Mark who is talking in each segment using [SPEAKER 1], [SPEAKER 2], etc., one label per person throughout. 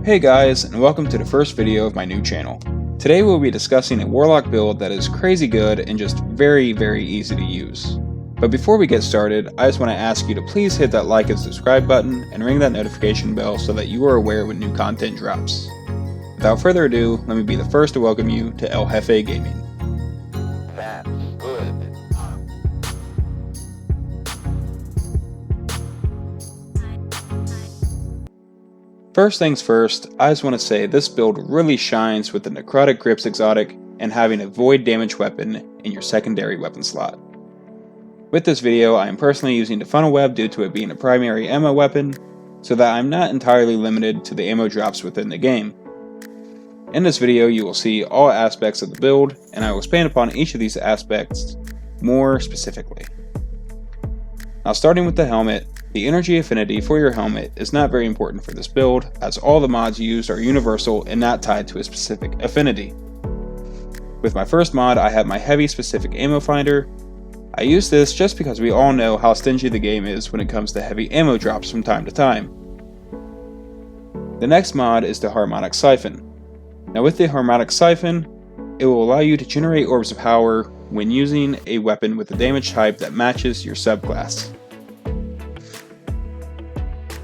[SPEAKER 1] Hey guys, and welcome to the first video of my new channel. Today we'll be discussing a Warlock build that is crazy good and just very easy to use. But before we get started, I just want to ask you to please hit that like and subscribe button and ring that notification bell so that you are aware when new content drops. Without further ado, let me be the first to welcome you to El Jefe Gaming.
[SPEAKER 2] That's good.
[SPEAKER 1] First things first, I just want to say this build really shines with the Necrotic Grips exotic and having a void damage weapon in your secondary weapon slot. With this video, I am personally using the funnel web due to it being a primary ammo weapon, so that I'm not entirely limited to the ammo drops within the game. In this video, you will see all aspects of the build, and I will expand upon each of these aspects more specifically. Now starting with the helmet, the energy affinity for your helmet is not very important for this build, as all the mods used are universal and not tied to a specific affinity. With my first mod, I have my heavy specific ammo finder. I use this just because we all know how stingy the game is when it comes to heavy ammo drops from time to time. The next mod is the harmonic siphon. Now with the harmonic siphon, it will allow you to generate orbs of power when using a weapon with a damage type that matches your subclass.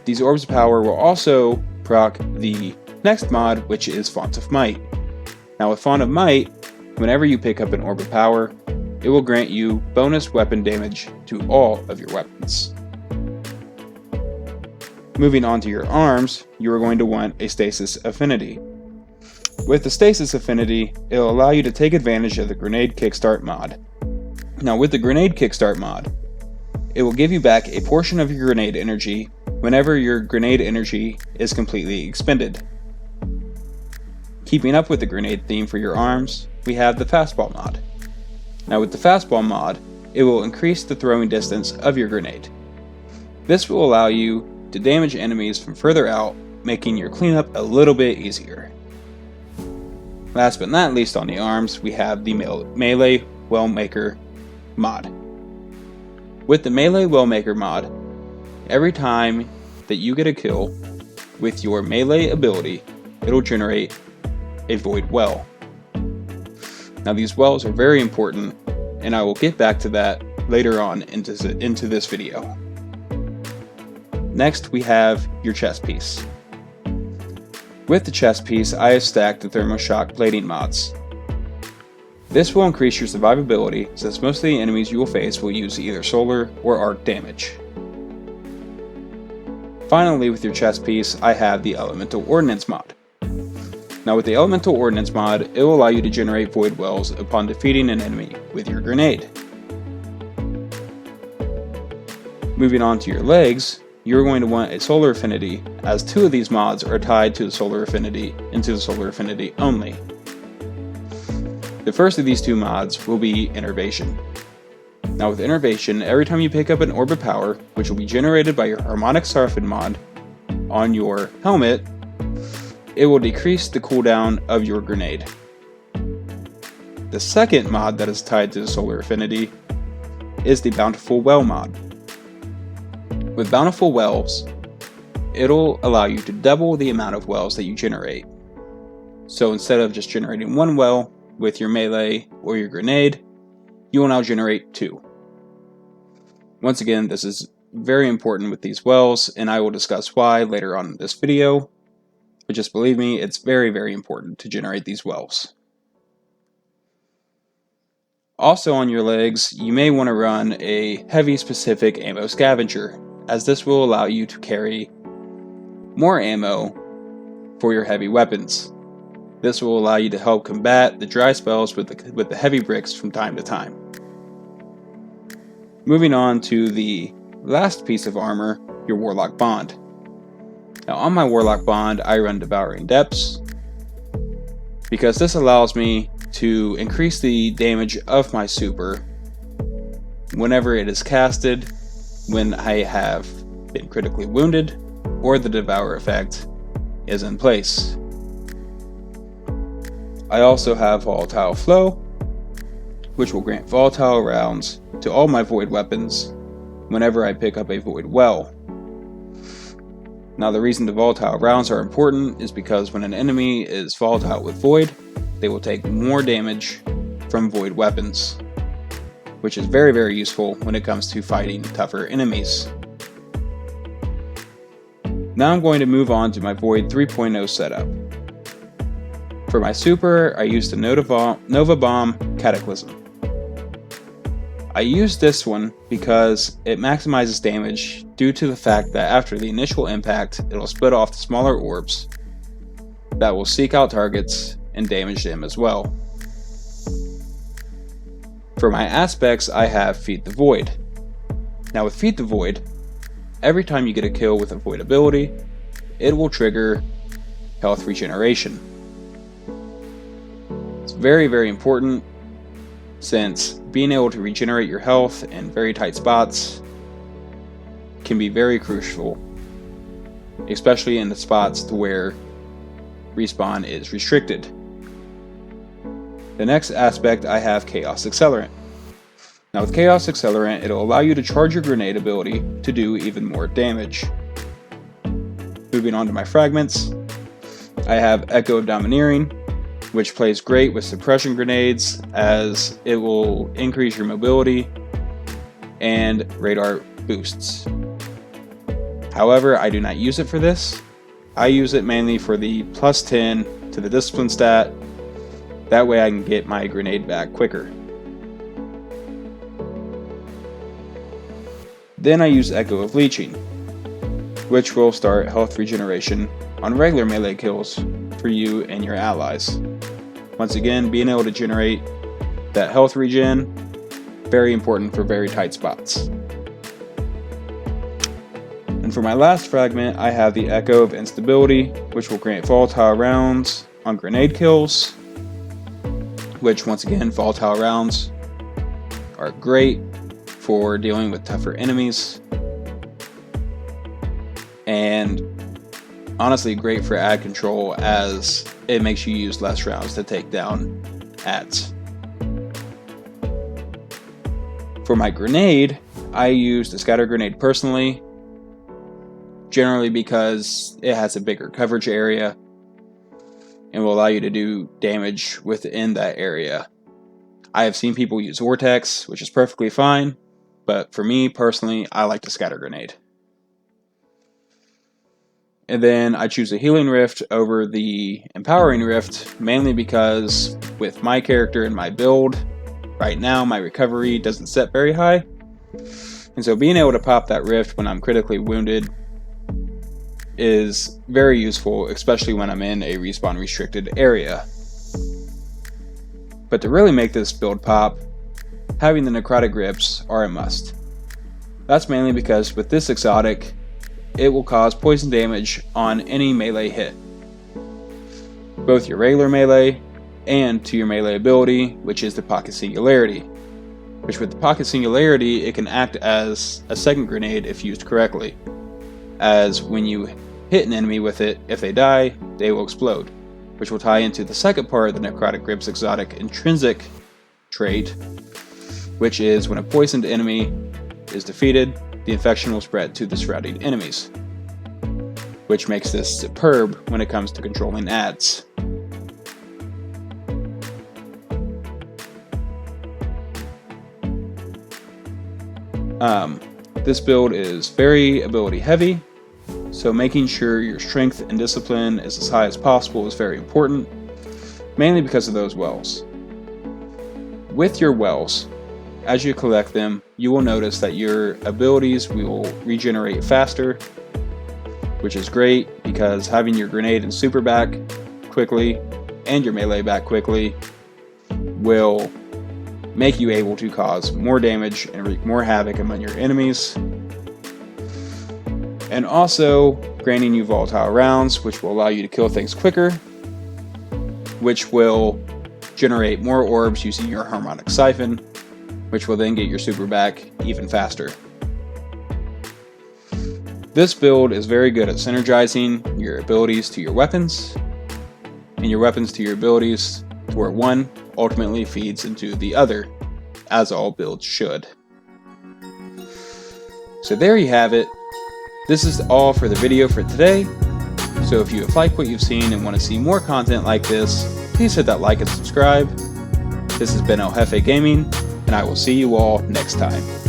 [SPEAKER 1] These orbs of power will also proc the next mod, which is Font of Might. Now with Font of Might, whenever you pick up an orb of power, it will grant you bonus weapon damage to all of your weapons. Moving on to your arms, you are going to want a stasis affinity. With the stasis affinity, it will allow you to take advantage of the grenade kickstart mod. Now with the grenade kickstart mod, it will give you back a portion of your grenade energy whenever your grenade energy is completely expended. Keeping up with the grenade theme for your arms, we have the fastball mod. Now with the fastball mod, it will increase the throwing distance of your grenade. This will allow you to damage enemies from further out, making your cleanup a little bit easier. Last but not least on the arms, we have the Melee Wellmaker mod. With the Melee Wellmaker mod, every time that you get a kill with your melee ability, it'll generate a void well. Now these wells are very important, and I will get back to that later on into this video. Next we have your chest piece. With the chest piece, I have stacked the Thermoshock plating mods. This will increase your survivability, since most of the enemies you will face will use either solar or arc damage. Finally, with your chest piece, I have the Elemental Ordnance mod. Now with the Elemental Ordnance mod, it will allow you to generate void wells upon defeating an enemy with your grenade. Moving on to your legs, you're going to want a solar affinity, as two of these mods are tied to the solar affinity and to the solar affinity only. The first of these two mods will be Innervation. Now with Innervation, every time you pick up an orb of power, which will be generated by your harmonic siphon mod on your helmet, it will decrease the cooldown of your grenade. The second mod that is tied to the solar affinity is the Bountiful Well mod. With Bountiful Wells, it'll allow you to double the amount of wells that you generate. So instead of just generating one well with your melee or your grenade, you will now generate two. Once again, this is very important with these wells, and I will discuss why later on in this video, but just believe me, it's very important to generate these wells. Also on your legs, you may want to run a heavy specific ammo scavenger, as this will allow you to carry more ammo for your heavy weapons. This will allow you to help combat the dry spells with the heavy bricks from time to time. Moving on to the last piece of armor, your Warlock Bond. Now on my Warlock Bond, I run Devouring Depths, because this allows me to increase the damage of my super whenever it is casted, when I have been critically wounded, or the Devour effect is in place. I also have Volatile Flow, which will grant volatile rounds to all my void weapons whenever I pick up a void well. Now the reason the volatile rounds are important is because when an enemy is volatile with Void, they will take more damage from Void weapons, which is very, very useful when it comes to fighting tougher enemies. Now I'm going to move on to my Void 3.0 setup. For my super, I used a Nova Bomb Cataclysm. I use this one because it maximizes damage due to the fact that after the initial impact, it'll split off the smaller orbs that will seek out targets and damage them as well. For my aspects, I have Feed the Void. Now with Feed the Void, every time you get a kill with a Void ability, it will trigger health regeneration. It's very, very important, since being able to regenerate your health in very tight spots can be very crucial, especially in the spots to where respawn is restricted. The next aspect, I have Chaos Accelerant. Now with Chaos Accelerant, it'll allow you to charge your grenade ability to do even more damage. Moving on to my fragments, I have Echo of Domineering, which plays great with suppression grenades as it will increase your mobility and radar boosts. However, I do not use it for this. I use it mainly for the plus 10 to the discipline stat. That way I can get my grenade back quicker. Then I use Echo of Leeching, which will start health regeneration on regular melee kills for you and your allies. Once again, being able to generate that health regen, very important for very tight spots. And for my last fragment, I have the Echo of Instability, which will grant volatile rounds on grenade kills, which once again, volatile rounds are great for dealing with tougher enemies, and honestly great for ad control as it makes you use less rounds to take down ads. For my grenade, I used a scatter grenade personally, generally because it has a bigger coverage area and will allow you to do damage within that area. I have seen people use Vortex, which is perfectly fine, but for me personally, I like the scatter grenade. And then I choose a Healing Rift over the Empowering Rift, mainly because with my character and my build, right now my recovery doesn't set very high. And so being able to pop that Rift when I'm critically wounded is very useful, especially when I'm in a respawn restricted area. But to really make this build pop, having the Necrotic grips are a must. That's mainly because with this exotic, it will cause poison damage on any melee hit, both your regular melee and to your melee ability, which is the Pocket Singularity. Which with the Pocket Singularity, it can act as a second grenade if used correctly, as when you hit an enemy with it, if they die, they will explode, which will tie into the second part of the Necrotic Grip's exotic intrinsic trait, which is when a poisoned enemy is defeated, the infection will spread to the surrounding enemies, which makes this superb when it comes to controlling ads. This build is very ability heavy, so making sure your strength and discipline is as high as possible is very important, mainly because of those wells. With your wells, as you collect them, you will notice that your abilities will regenerate faster, which is great because having your grenade and super back quickly and your melee back quickly will make you able to cause more damage and wreak more havoc among your enemies. And also granting you volatile rounds, which will allow you to kill things quicker, which will generate more orbs using your Harmonic Siphon, which will then get your super back even faster. This build is very good at synergizing your abilities to your weapons, and your weapons to your abilities, to where one ultimately feeds into the other, as all builds should. So there you have it. This is all for the video for today, so if you have liked what you've seen and want to see more content like this, please hit that like and subscribe. This has been El Jefe Gaming, and I will see you all next time.